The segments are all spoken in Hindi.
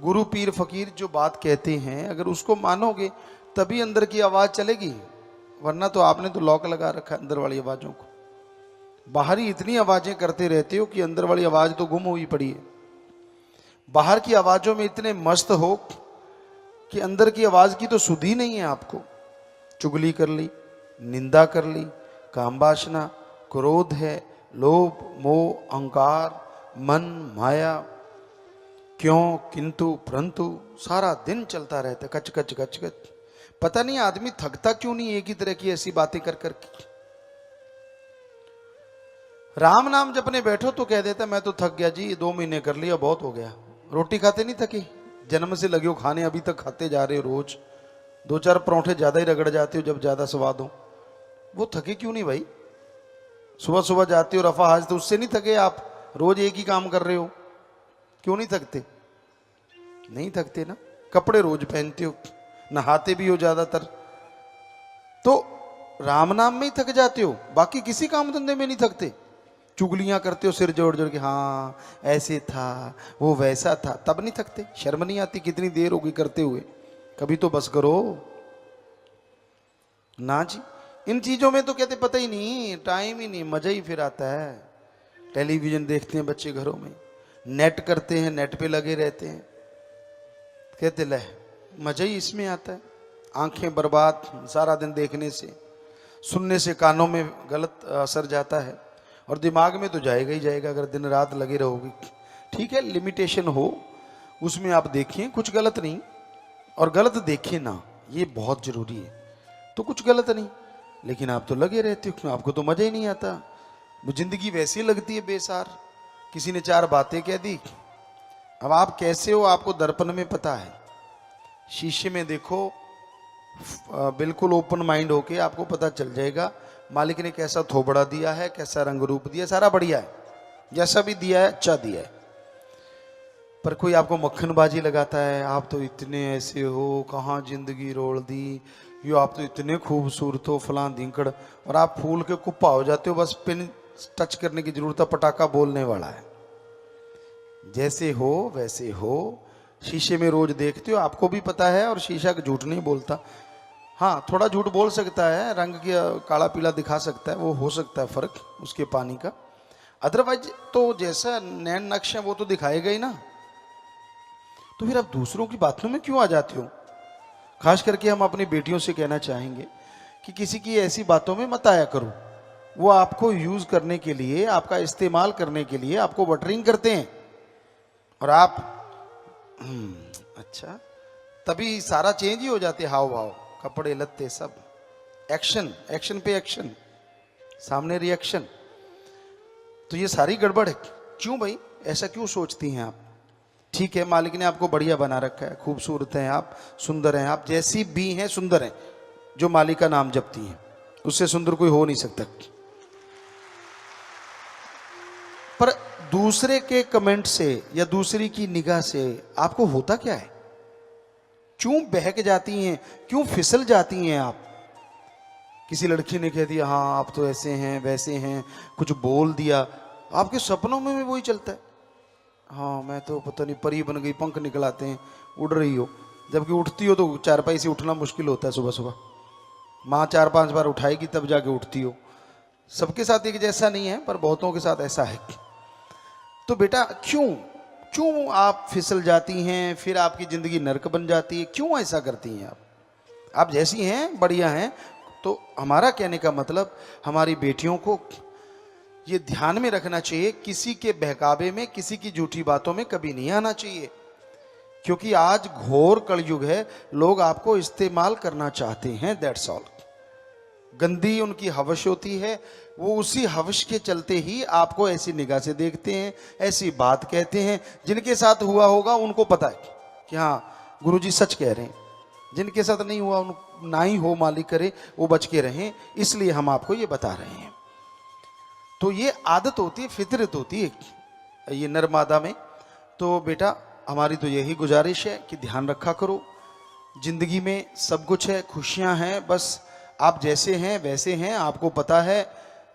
गुरु पीर फकीर जो बात कहते हैं अगर उसको मानोगे तभी अंदर की आवाज चलेगी, वरना तो आपने तो लॉक लगा रखा है अंदर वाली आवाजों को। बाहरी इतनी आवाजें करते रहते हो कि अंदर वाली आवाज तो गुम हुई पड़ी है। बाहर की आवाजों में इतने मस्त हो कि अंदर की आवाज की तो सुध ही नहीं है आपको। चुगली कर ली, निंदा कर ली, काम वासना, क्रोध है, लोभ, मोह, अहंकार, मन, माया, क्यों, किंतु, परंतु, सारा दिन चलता रहता है, कच कच कच कच। पता नहीं आदमी थकता क्यों नहीं एक ही तरह की ऐसी बातें कर करके। राम नाम जपने बैठो तो कह देता मैं तो थक गया जी, 2 महीने कर लिया, बहुत हो गया। रोटी खाते नहीं थके, जन्म से लगे हो खाने, अभी तक खाते जा रहे हो रोज। 2-4 परोठे ज्यादा ही रगड़ जाते हो जब ज्यादा स्वाद हो। वो थके क्यों नहीं भाई? सुबह सुबह जाते हो रफा हाज, तो उससे नहीं थके आप? रोज एक ही काम कर रहे हो, क्यों नहीं थकते? नहीं थकते ना। कपड़े रोज पहनते हो, नहाते भी हो ज्यादातर, तो राम नाम में ही थक जाते हो, बाकी किसी काम धंधे में नहीं थकते। चुगलियां करते हो सिर जोड़ जोड़ के, हाँ ऐसे था, वो वैसा था, तब नहीं थकते? शर्म नहीं आती? कितनी देर होगी करते हुए, कभी तो बस करो ना जी। इन चीजों में तो कहते पता ही नहीं, टाइम ही नहीं, मजा ही फिर आता है। टेलीविजन देखते हैं बच्चे घरों में, नेट करते हैं, नेट पे लगे रहते हैं, कहते ले मजा ही इसमें आता है। आंखें बर्बाद सारा दिन देखने से, सुनने से कानों में गलत असर जाता है और दिमाग में तो जाएगा ही जाएगा अगर दिन रात लगे रहोगे। ठीक है, लिमिटेशन हो उसमें आप देखिए, कुछ गलत नहीं, और गलत देखें ना, ये बहुत जरूरी है। तो कुछ गलत नहीं, लेकिन आप तो लगे रहते हो, आपको तो मजा ही नहीं आता। वो जिंदगी वैसी ही लगती है बेसार। किसी ने 4 बातें कह दी, अब आप कैसे हो आपको दर्पण में पता है। शीशे में देखो, बिल्कुल ओपन माइंड होके आपको पता चल जाएगा मालिक ने कैसा थोबड़ा दिया है, कैसा रंग रूप दिया, सारा बढ़िया है, जैसा भी दिया है अच्छा दिया है। पर कोई आपको मक्खनबाजी लगाता है, आप तो इतने ऐसे हो, कहाँ जिंदगी रोल दी, यो आप तो इतने खूबसूरत हो, फलां धिंकड़, और आप फूल के कुप्पा हो जाते हो, बस पिन टच करने की जरूरत है, पटाखा बोलने वाला है। जैसे हो वैसे हो, शीशे में रोज देखते हो, आपको भी पता है, और शीशा झूठ नहीं बोलता। हाँ, थोड़ा झूठ बोल सकता है, रंग की काला पीला दिखा सकता है, वो हो सकता है फर्क उसके पानी का, अदरवाइज तो जैसा नैन नक्श है वो तो दिखाएगा ही ना। तो फिर आप दूसरों की बातों में क्यों आ जाते हो? खास करके हम अपनी बेटियों से कहना चाहेंगे कि किसी की ऐसी बातों में मत आया करो। वो आपको यूज करने के लिए, आपका इस्तेमाल करने के लिए आपको बटरिंग करते हैं, और आप अच्छा, तभी सारा चेंज ही हो जाते, हाव भाव, कपड़े लत्ते सब, एक्शन, एक्शन पे एक्शन, सामने रिएक्शन। तो ये सारी गड़बड़ है। क्यों भाई, ऐसा क्यों सोचती हैं आप? ठीक है, मालिक ने आपको बढ़िया बना रखा है, खूबसूरत हैं आप, सुंदर हैं आप, जैसी भी हैं सुंदर हैं, जो मालिक का नाम जपती हैं, उससे सुंदर कोई हो नहीं सकता। पर दूसरे के कमेंट से या दूसरी की निगाह से आपको होता क्या है? क्यों बहक जाती हैं, क्यों फिसल जाती हैं आप? किसी लड़की ने कह दिया हाँ आप तो ऐसे हैं वैसे हैं, कुछ बोल दिया, आपके सपनों में भी वही चलता है, हाँ मैं तो पता नहीं परी बन गई, पंख निकल आते हैं, उड़ रही हो। जबकि उठती हो तो चारपाई से उठना मुश्किल होता है, सुबह सुबह माँ 4-5 बार उठाएगी तब जाके उठती हो। सबके साथ एक जैसा नहीं है, पर बहुतों के साथ ऐसा है। तो बेटा क्यों आप फिसल जाती हैं, फिर आपकी जिंदगी नरक बन जाती है? क्यों ऐसा करती हैं आप जैसी हैं बढ़िया हैं। तो हमारा कहने का मतलब, हमारी बेटियों को ये ध्यान में रखना चाहिए, किसी के बहकावे में, किसी की झूठी बातों में कभी नहीं आना चाहिए, क्योंकि आज घोर कलयुग है, लोग आपको इस्तेमाल करना चाहते हैं, दैट्स ऑल। गंदी उनकी हवश होती है, वो उसी हवश के चलते ही आपको ऐसी निगाह से देखते हैं, ऐसी बात कहते हैं। जिनके साथ हुआ होगा उनको पता है कि हाँ गुरुजी सच कह रहे हैं, जिनके साथ नहीं हुआ उन ना ही हो, मालिक करे वो बच के रहें, इसलिए हम आपको ये बता रहे हैं। तो ये आदत होती है, फितरत होती है ये नर मादा में। तो बेटा हमारी तो यही गुजारिश है कि ध्यान रखा करो, जिंदगी में सब कुछ है, खुशियां हैं, बस आप जैसे हैं वैसे हैं, आपको पता है।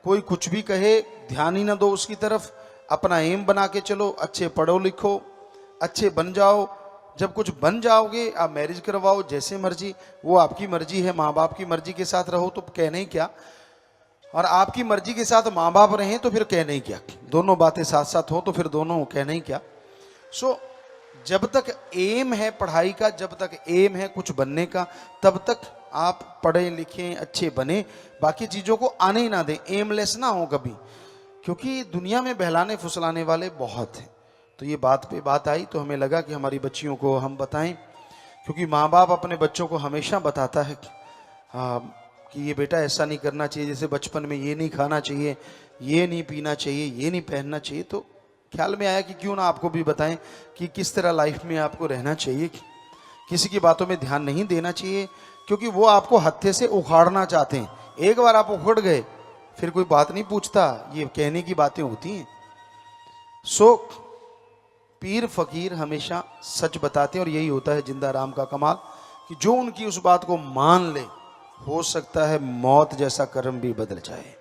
कोई कुछ भी कहे ध्यान ही ना दो उसकी तरफ, अपना एम बना के चलो, अच्छे पढ़ो लिखो, अच्छे बन जाओ, जब कुछ बन जाओगे आप मैरिज करवाओ जैसे मर्जी, वो आपकी मर्जी है, माँ बाप की मर्जी के साथ रहो तो कहना ही क्या, और आपकी मर्जी के साथ माँ बाप रहें तो फिर कहना ही क्या, दोनों बातें साथ साथ हो तो फिर दोनों कहना ही क्या। सो जब तक एम है पढ़ाई का, जब तक एम है कुछ बनने का, तब तक आप पढ़ें लिखें अच्छे बने, बाकी चीज़ों को आने ही ना दें, एमलेस ना हो कभी, क्योंकि दुनिया में बहलाने फुसलाने वाले बहुत हैं। तो ये बात पे बात आई तो हमें लगा कि हमारी बच्चियों को हम बताएं, क्योंकि माँ बाप अपने बच्चों को हमेशा बताता है कि ये बेटा ऐसा नहीं करना चाहिए, जैसे बचपन में ये नहीं खाना चाहिए, ये नहीं पीना चाहिए, ये नहीं पहनना चाहिए। तो ख्याल में आया कि क्यों ना आपको भी बताएं कि किस तरह लाइफ में आपको रहना चाहिए, किसी की बातों में ध्यान नहीं देना चाहिए, क्योंकि वो आपको हत्थे से उखाड़ना चाहते हैं। एक बार आप उखड़ गए फिर कोई बात नहीं पूछता, ये कहने की बातें होती हैं। सो पीर फकीर हमेशा सच बताते हैं, और यही होता है जिंदा राम का कमाल कि जो उनकी उस बात को मान ले, हो सकता है मौत जैसा कर्म भी बदल जाए,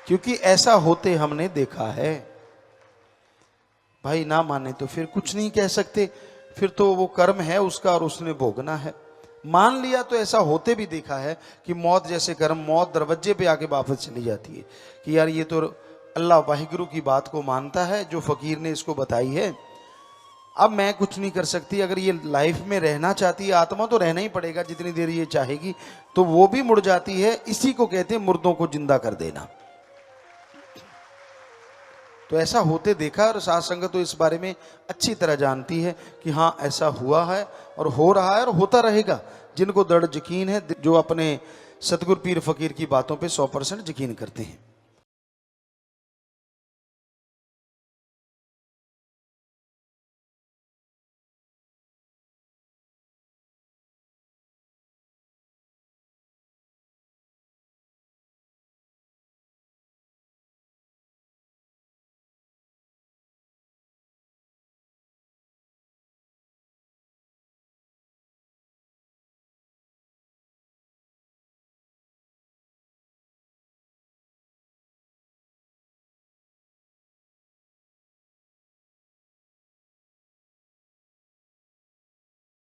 क्योंकि ऐसा होते हमने देखा है। भाई ना माने तो फिर कुछ नहीं कह सकते, फिर तो वो कर्म है उसका और उसने भोगना है। मान लिया तो ऐसा होते भी देखा है कि मौत जैसे कर्म, मौत दरवाजे पे आके वापस चली जाती है कि यार ये तो अल्लाह वाहिगुरु की बात को मानता है जो फकीर ने इसको बताई है, अब मैं कुछ नहीं कर सकती। अगर ये लाइफ में रहना चाहती है आत्मा तो रहना ही पड़ेगा जितनी देर ये चाहेगी, तो वो भी मुड़ जाती है। इसी को कहते हैं मुर्दों को जिंदा कर देना। तो ऐसा होते देखा, और साध संगत तो इस बारे में अच्छी तरह जानती है कि हाँ ऐसा हुआ है और हो रहा है और होता रहेगा। जिनको दृढ़ यकीन है, जो अपने सतगुरु पीर फकीर की बातों पे 100% यकीन करते हैं।